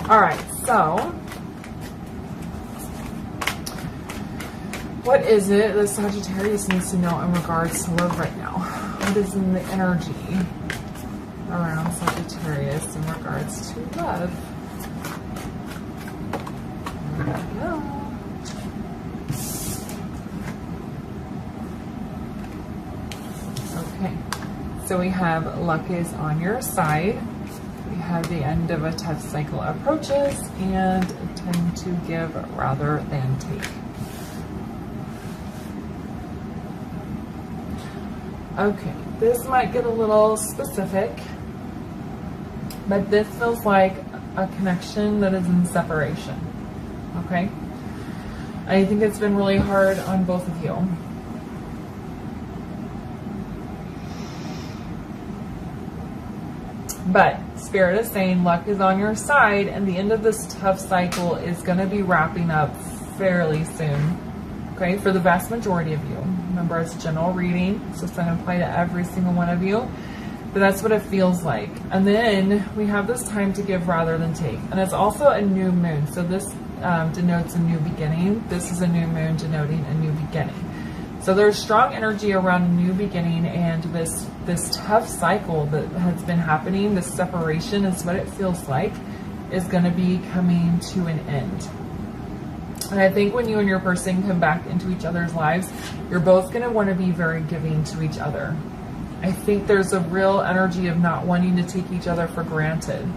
All right, so what is it that Sagittarius needs to know in regards to love right now? What is in the energy around Sagittarius in regards to love? There we go. Okay, so we have luck is on your side. We have the end of a tough cycle approaches and tend to give rather than take. Okay, this might get a little specific, but this feels like a connection that is in separation. Okay, I think it's been really hard on both of you. But Spirit is saying luck is on your side, and the end of this tough cycle is going to be wrapping up fairly soon. Okay, for the vast majority of you. Remember, it's a general reading, so it's going to apply to every single one of you. But that's what it feels like. And then we have this time to give rather than take. And it's also a new moon. So this denotes a new beginning. This is a new moon denoting a new beginning. So there's strong energy around a new beginning, and this tough cycle that has been happening, this separation is what it feels like, is going to be coming to an end. And I think when you and your person come back into each other's lives, you're both going to want to be very giving to each other. I think there's a real energy of not wanting to take each other for granted.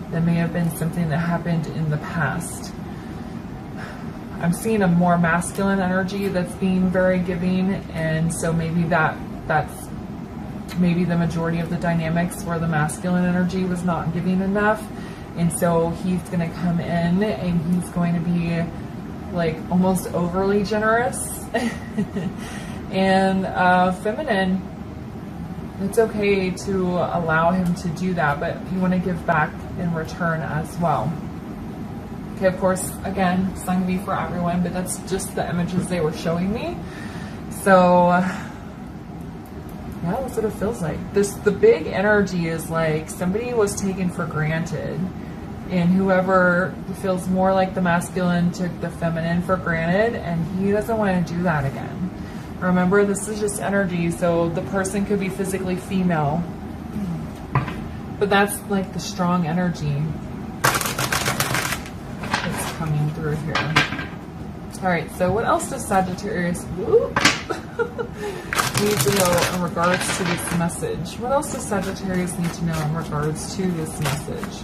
That may have been something that happened in the past. I'm seeing a more masculine energy that's being very giving, and so maybe that's maybe the majority of the dynamics where the masculine energy was not giving enough, and so he's going to come in and he's going to be like almost overly generous and feminine. It's okay to allow him to do that, but you want to give back in return as well. Okay, of course, again, it's not going to be for everyone, but that's just the images they were showing me. So, yeah, that's what it feels like. The big energy is like somebody was taken for granted, and whoever feels more like the masculine took the feminine for granted, and he doesn't want to do that again. Remember, this is just energy, so the person could be physically female, but that's like the strong energy that's coming through here. All right, so what else does Sagittarius need to know in regards to this message? What else does Sagittarius need to know in regards to this message?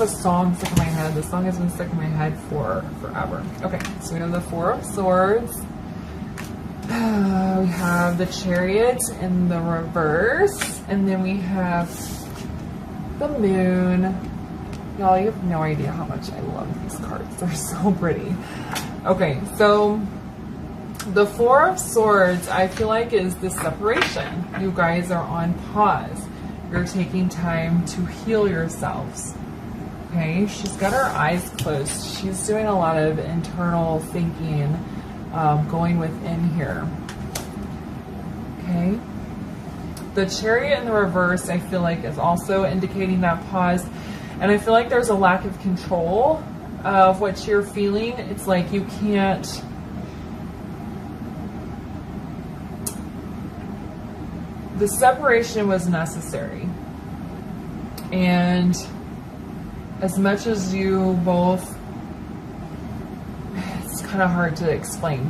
A song stuck in my head. The song has been stuck in my head for forever. Okay, so we have the Four of Swords. We have the Chariot in the reverse, and then we have the Moon. Y'all, you have no idea how much I love these cards. They're so pretty. Okay, so the Four of Swords, I feel like, is the separation. You guys are on pause. You're taking time to heal yourselves. Okay, she's got her eyes closed. She's doing a lot of internal thinking, going within here. Okay. The Chariot in the reverse, I feel like, is also indicating that pause. And I feel like there's a lack of control of what you're feeling. It's like you can't... The separation was necessary. And as much as you both, it's kind of hard to explain.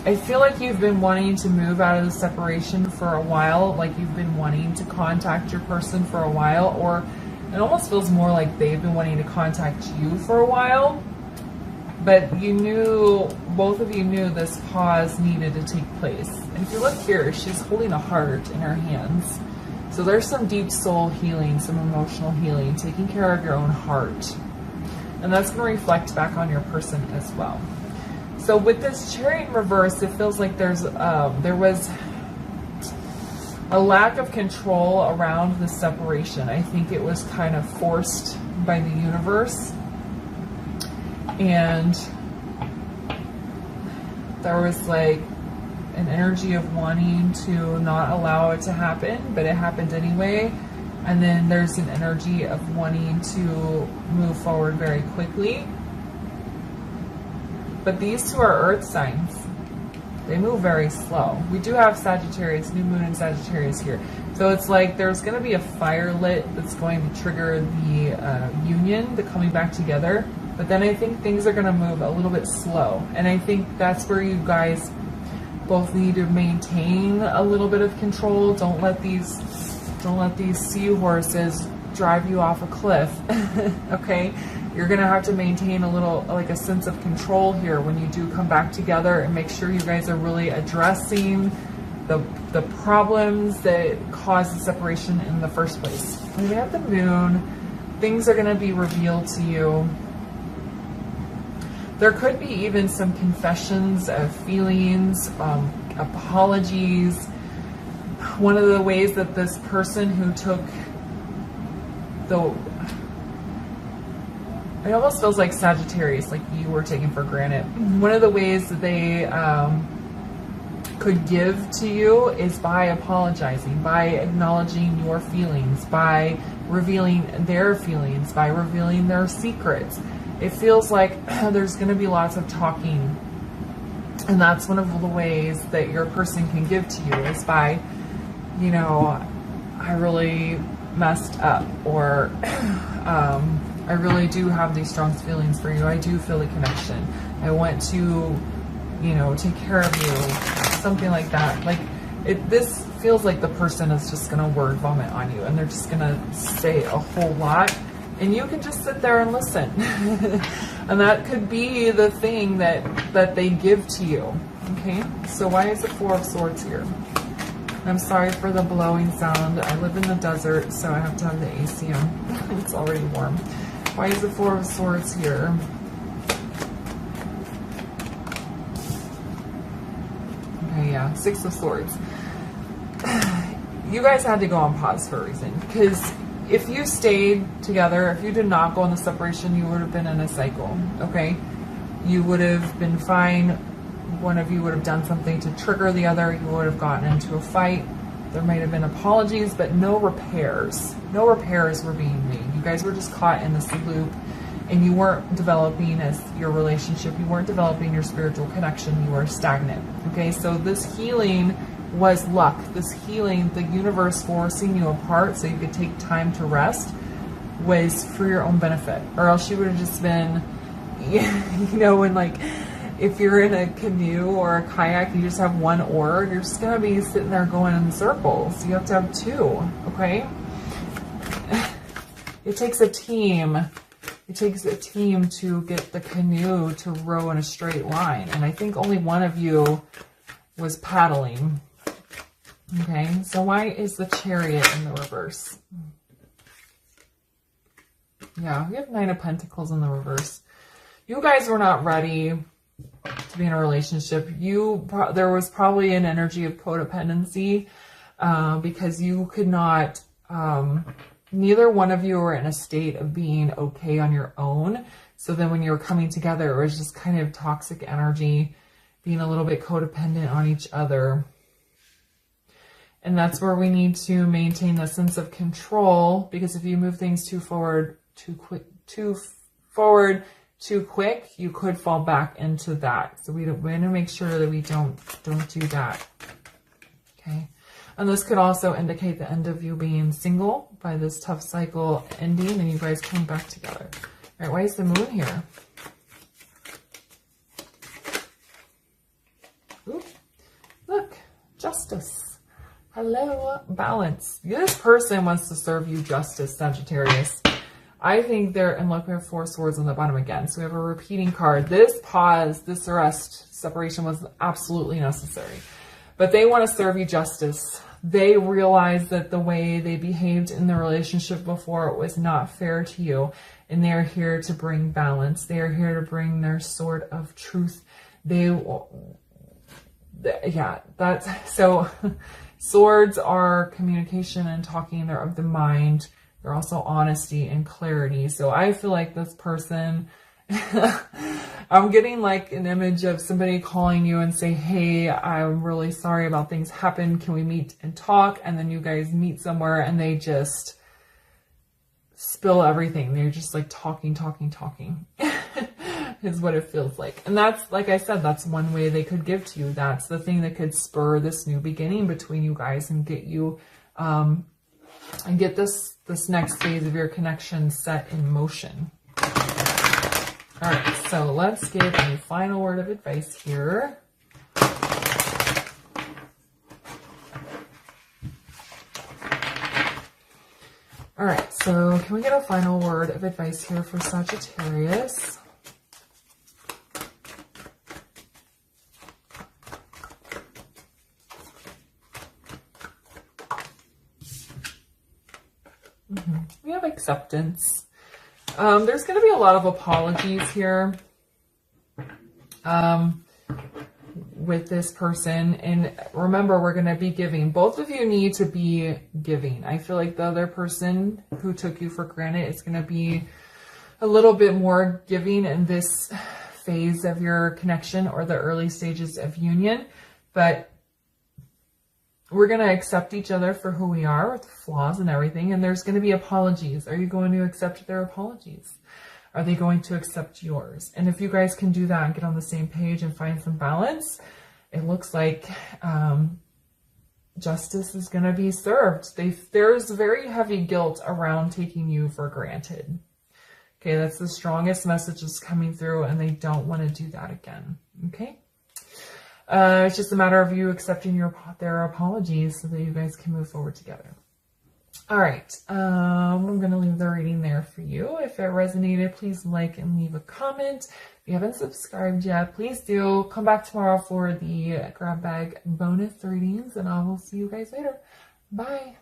I feel like you've been wanting to move out of the separation for a while, like you've been wanting to contact your person for a while, or it almost feels more like they've been wanting to contact you for a while. But you knew, both of you knew this pause needed to take place. And if you look here, she's holding a heart in her hands. So there's some deep soul healing, some emotional healing, taking care of your own heart. And that's going to reflect back on your person as well. So with this Chariot in reverse, it feels like there was a lack of control around the separation. I think it was kind of forced by the universe. And there was like an energy of wanting to not allow it to happen, but it happened anyway. And then there's an energy of wanting to move forward very quickly. But these two are earth signs. They move very slow. We do have Sagittarius, new moon in Sagittarius here. So it's like there's going to be a fire lit that's going to trigger the union, the coming back together. But then I think things are going to move a little bit slow. And I think that's where you guys both need to maintain a little bit of control. Don't let these seahorses drive you off a cliff. Okay? You're going to have to maintain a little, like a sense of control here when you do come back together, and make sure you guys are really addressing the problems that caused the separation in the first place. When we have the moon, things are going to be revealed to you. There could be even some confessions of feelings, apologies. One of the ways that this person who took it almost feels like Sagittarius, like you were taken for granted. One of the ways that they could give to you is by apologizing, by acknowledging your feelings, by revealing their feelings, by revealing their secrets. It feels like there's going to be lots of talking. And that's one of the ways that your person can give to you, is by, you know, I really messed up, or I really do have these strong feelings for you. I do feel a connection. I want to, you know, take care of you. Something like that. Like, this feels like the person is just going to word vomit on you, and they're just going to say a whole lot. And you can just sit there and listen. And that could be the thing that they give to you. Okay? So why is the Four of Swords here? I'm sorry for the blowing sound. I live in the desert, so I have to have the AC on. It's already warm. Why is the Four of Swords here? Okay, yeah. Six of Swords. You guys had to go on pause for a reason. Because if you stayed together, if you did not go on the separation, you would have been in a cycle. Okay? You would have been fine. One of you would have done something to trigger the other. You would have gotten into a fight. There might have been apologies, but no repairs. No repairs were being made. You guys were just caught in this loop, and you weren't developing as your relationship. You weren't developing your spiritual connection. You were stagnant. Okay, so this healing was luck. This healing, the universe forcing you apart so you could take time to rest, was for your own benefit. Or else you would have just been, you know, when like, if you're in a canoe or a kayak, you just have one oar, you're just going to be sitting there going in circles. You have to have two, okay? It takes a team. It takes a team to get the canoe to row in a straight line. And I think only one of you was paddling. Okay, so why is the Chariot in the reverse? Yeah, we have Nine of Pentacles in the reverse. You guys were not ready to be in a relationship. There was probably an energy of codependency because you could not, neither one of you were in a state of being okay on your own. So then when you were coming together, it was just kind of toxic energy, being a little bit codependent on each other. And that's where we need to maintain a sense of control, because if you move things too quick, you could fall back into that. So we want to make sure that we don't do that. Okay. And this could also indicate the end of you being single by this tough cycle ending and you guys coming back together. All right, why is the moon here? Ooh, look, justice. Hello, balance. This person wants to serve you justice, Sagittarius. I think they're, and look, we have Four Swords on the bottom again. So we have a repeating card. This pause, this arrest, separation was absolutely necessary. But they want to serve you justice. They realize that the way they behaved in the relationship before was not fair to you. And they're here to bring balance. They are here to bring their sword of truth. Yeah, that's, so Swords are communication and talking. They're of the mind. They're also honesty and clarity. So I feel like this person, I'm getting like an image of somebody calling you and say, hey, I'm really sorry about things happened. Can we meet and talk? And then you guys meet somewhere and they just spill everything. They're just like talking is what it feels like. And that's, like I said, that's one way they could give to you. That's the thing that could spur this new beginning between you guys and get you, and get this next phase of your connection set in motion. All right, so let's give a final word of advice here. All right, so can we get a final word of advice here for Sagittarius? We have acceptance. There's going to be a lot of apologies here with this person. And remember, we're going to be giving. Both of you need to be giving. I feel like the other person who took you for granted is going to be a little bit more giving in this phase of your connection or the early stages of union. But we're going to accept each other for who we are with flaws and everything. And there's going to be apologies. Are you going to accept their apologies? Are they going to accept yours? And if you guys can do that and get on the same page and find some balance, it looks like justice is going to be served. There's very heavy guilt around taking you for granted. Okay, that's the strongest message that's coming through, and they don't want to do that again. Okay? It's just a matter of you accepting their apologies so that you guys can move forward together. All right, I'm going to leave the reading there for you. If it resonated, please like and leave a comment. If you haven't subscribed yet, please do. Come back tomorrow for the grab bag bonus readings, and I will see you guys later. Bye.